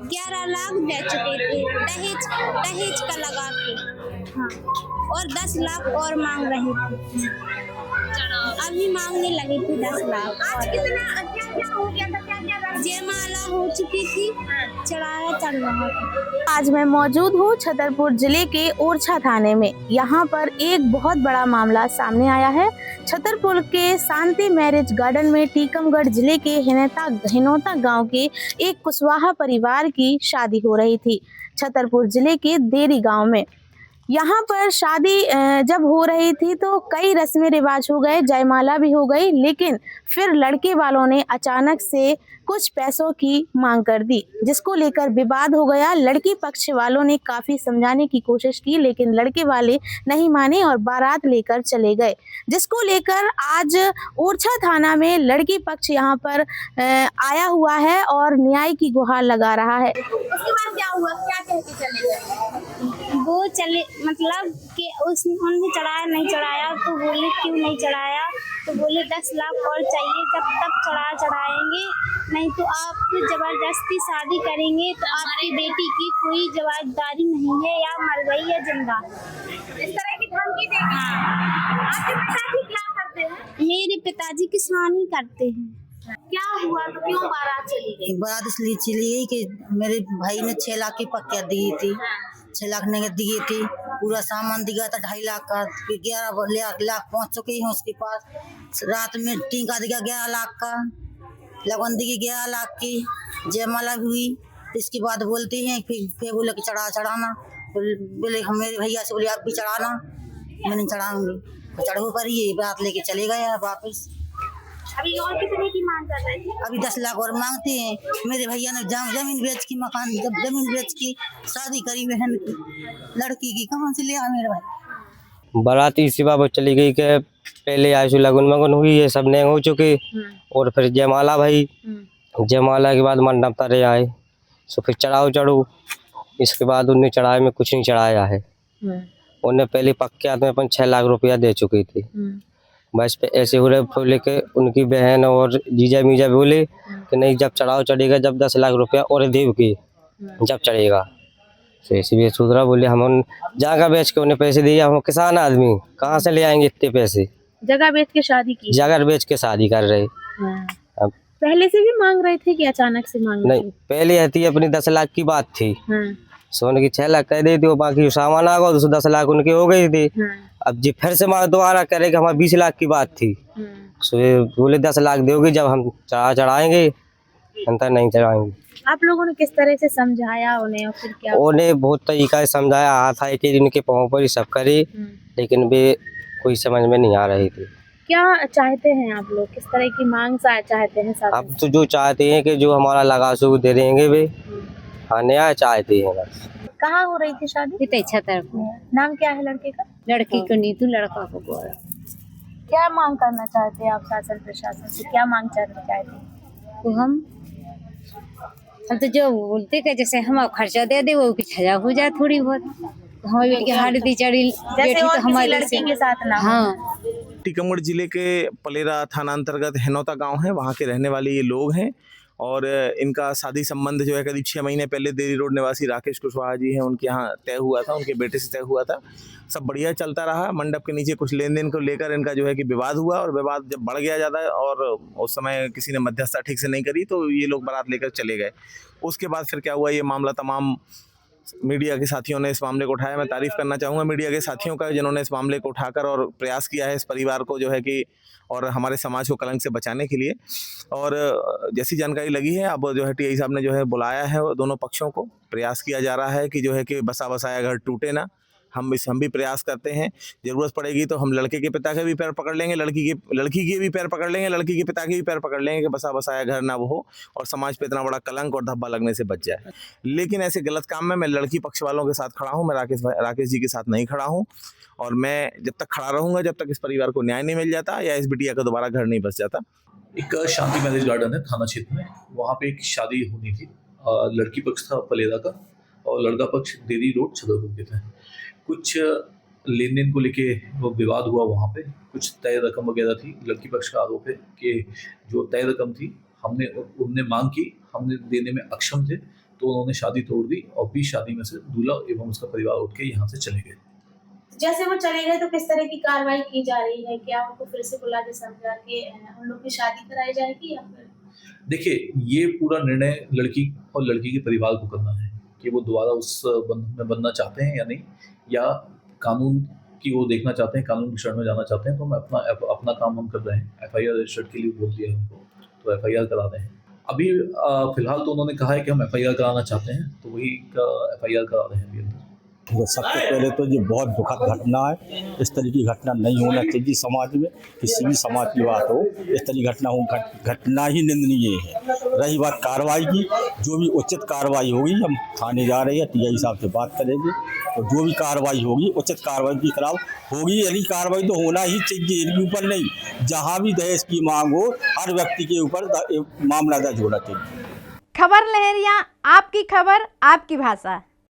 11 लाख दे चुके थे दहेज दहेज का लगा के। हाँ, और 10 लाख और मांग रहे थे। अभी मांगने लगी थी 10 लाख। आज कितना क्या हो गया था, क्या जयमाला हो चुकी थी, चढ़ाया चढ़ रहा था। आज मैं मौजूद हूँ छतरपुर जिले के ओरछा थाने में। यहाँ पर एक बहुत बड़ा मामला सामने आया है। छतरपुर के शांति मैरिज गार्डन में टीकमगढ़ जिले के हिनौता गांव के एक कुशवाहा परिवार की शादी हो रही थी। छतरपुर जिले के देरी गांव में यहाँ पर शादी जब हो रही थी तो कई रस्में रिवाज हो गए, जयमाला भी हो गई, लेकिन फिर लड़के वालों ने अचानक से कुछ पैसों की मांग कर दी, जिसको लेकर विवाद हो गया। लड़की पक्ष वालों ने काफी समझाने की कोशिश की, लेकिन लड़के वाले नहीं माने और बारात लेकर चले गए, जिसको लेकर आज ओरछा थाना में लड़की पक्ष यहाँ पर आया हुआ है और न्याय की गुहार लगा रहा है। उसके बाद क्या हुआ, क्या कह के चले गए? वो चले मतलब कि उन्होंने चढ़ाया नहीं चढ़ाया, तो बोले क्यों नहीं चढ़ाया, तो बोले 10 लाख और चाहिए, जब तक चढ़ाएंगे, नहीं तो आप जबरदस्ती शादी करेंगे तो आपकी बेटी की कोई जवाबदारी नहीं है, या मर गई या जिंदा। इस तरह की धमकी देंगे। आपके पिताजी क्या करते हैं? मेरे पिताजी किसानी करते हैं। क्या हुआ, तो क्यों बारात चली गई? बारात इसलिए चली गई कि मेरे भाई ने 6 लाख की पक्का दी थी, 6 लाख ने दिए थे, पूरा सामान दिया था 2.5 लाख का, फिर 11 लाख पहुंच चुके हैं उसके पास। रात में टीका दिया 11 लाख का, लगन दी 11 लाख की, जयमाला भी हुई। इसके बाद बोलते हैं फिर बोले कि चढ़ाना, बोले हम मेरे भैया से बोले आप भी चढ़ाना, मैंने चढ़ाऊंगी, तो चढ़ो पर ये बात लेके चले गए वापस। अभी और कितने की मांग कर रहे थे? अभी 10 लाख और मांगते हैं। मेरे भैया ने जमीन बेच की, मकान जमीन बेच की शादी करी बहन की, लड़की की, कहाँ से ले आया मेरा भाई। बाराती इसी बाबत चली गई कि पहले आयशु लगन मगन हुई, ये सब नहीं हो चुके, और फिर जयमाला भाई, जयमाला के बाद मंडप तरे आए, तो फिर चढ़ो, इसके बाद उन्हें चढ़ाए में कुछ नहीं चढ़ाया है। उन्हें पहले पक्के हाथ में अपन 6 लाख रुपया दे चुके थे। बस पे ऐसे हो रहे फूले के उनकी बहन और जीजा मीजा बोले कि नहीं, जब चढ़ाओ चढ़ेगा, जब 10 लाख रुपया और देव के जब चढ़ेगा। तो इसीलिए सुधरा बोले हम जगह बेच के उन्हें पैसे दिए, हम किसान आदमी कहाँ से ले आएंगे इतने पैसे। जगह बेच के शादी की, जगह बेच के शादी कर रहे। अब पहले से भी मांग रहे थे कि अचानक से मांग रहे नहीं, पहले आती अपनी 10 लाख की बात थी, थे? सोने की 6 लाख कह दी थी, बाकी सामान आ गया, 10 लाख उनके हो गई थी। अब जी फिर से दोबारा करे कि हमारे 20 लाख की बात थी, तो बोले 10 लाख दोगे जब हम चढ़ाएंगे, अंतर नहीं चढ़ाएंगे। आप लोगों ने किस तरह से समझाया उन्हें और फिर क्या? उन्हें बहुत तरीका से समझाया, हाथ आए थे उनके पाँव पर ही सब करे, लेकिन वे कोई समझ में नहीं आ रही थी। क्या चाहते हैं आप लोग, किस तरह की मांग चाहते हैं? साथ अब तो जो चाहते हैं कि जो हमारा लगा सो दे देंगे वे, हाँ न्याय चाहते हैं बस। कहाँ हो रही थी शादी? छतरपुर। नाम क्या है लड़के का? लड़की को नीतू, लड़का को गोरा। क्या मांग करना चाहते हैं आप शासन प्रशासन से, क्या मांग चाहते हैं? तो हम तो जो बोलते कि जैसे हम खर्चा दे दे, वो कुछ हजार हो जाए थोड़ी बहुत, तो हमारी की हड्डी चढ़ी जैसे और तो हमारी लड़की के साथ ना। हाँ। टीकमगढ़ जिले के पलेरा थाना अंतर्गत हिनौता गांव है, वहां के रहने वाले ये लोग हैं, और इनका शादी संबंध जो है करीब 6 महीने पहले देरी रोड निवासी राकेश कुशवाहा जी हैं, उनके यहाँ तय हुआ था, उनके बेटे से तय हुआ था। सब बढ़िया चलता रहा। मंडप के नीचे कुछ लेन देन को लेकर इनका जो है कि विवाद हुआ, और विवाद जब बढ़ गया ज़्यादा और उस समय किसी ने मध्यस्थता ठीक से नहीं करी, तो ये लोग बारात लेकर चले गए। उसके बाद फिर क्या हुआ, ये मामला तमाम मीडिया के साथियों ने इस मामले को उठाया। मैं तारीफ करना चाहूँगा मीडिया के साथियों का, जिन्होंने इस मामले को उठाकर और प्रयास किया है इस परिवार को जो है कि और हमारे समाज को कलंक से बचाने के लिए। और जैसी जानकारी लगी है, अब जो है टीआई साहब ने जो है बुलाया है दोनों पक्षों को, प्रयास किया जा रहा है कि जो है कि बसा बसाया घर टूटे ना। हम भी प्रयास करते हैं, ज़रूरत पड़ेगी तो हम लड़के के पिता के भी पैर पकड़ लेंगे, लड़की के भी पैर पकड़ लेंगे, लड़की के पिता के भी पैर पकड़ लेंगे कि बसा बसाया घर ना वो हो और समाज पे इतना बड़ा कलंक और धब्बा लगने से बच जाए। लेकिन ऐसे गलत काम में मैं लड़की पक्ष वालों के साथ खड़ा हूँ, मैं राकेश जी के साथ नहीं खड़ा हूँ, और मैं जब तक खड़ा रहूँगा जब तक इस परिवार को न्याय नहीं मिल जाता या इस बिटिया का दोबारा घर नहीं बस जाता। एक शांति मैरिज गार्डन है थाना क्षेत्र में, वहाँ पे एक शादी होनी थी। लड़की पक्ष था पलेरा का और लड़का पक्ष देरी रोड छतरपुर के थे। कुछ लेन देन को लेके वो विवाद हुआ, वहाँ पे कुछ तय रकम वगैरह थी। लड़की पक्ष का आरोप है कि जो तय रकम थी उनने मांग की, हमने देने में अक्षम थे, तो उन्होंने शादी तोड़ दी और 20 शादी में से दूल्हा एवं उसका परिवार उठ के यहाँ से चले गए। जैसे वो चले गए तो किस तरह की कार्रवाई की जा रही है? क्या उनको फिर से बुला के समझा के उन लोग की शादी कराई जाएगी या फिर? देखिए, ये पूरा निर्णय लड़की और लड़की के परिवार को करना है कि वो दोबारा उस बंधन में बनना चाहते हैं या नहीं, या कानून की वो देखना चाहते हैं, कानून की शरण में जाना चाहते हैं। तो हम अपना काम हम कर रहे हैं। FIR रजिस्टर्ड के लिए बोल दिया है उनको, तो FIR करा रहे हैं। अभी फिलहाल तो उन्होंने कहा है कि हम FIR कराना चाहते हैं, तो वही FIR करा रहे हैं अभी अंदर। सबसे पहले तो ये बहुत दुखद घटना है। इस तरह की घटना नहीं होना चाहिए समाज में, किसी भी समाज की बात हो, इस तरह की घटना ही निंदनीय है। रही बात कार्रवाई की, जो भी उचित कार्रवाई होगी, हम थाने जा रहे हैं, TI साहब से बात करेंगे, तो जो भी कार्रवाई होगी उचित कार्रवाई के खिलाफ होगी। यदि कार्रवाई तो होना ही चाहिए, इनके ऊपर नहीं। जहाँ भी दहेज की मांग हो, हर व्यक्ति के ऊपर मामला दर्ज होना चाहिए। खबर लहरिया, आपकी खबर आपकी भाषा।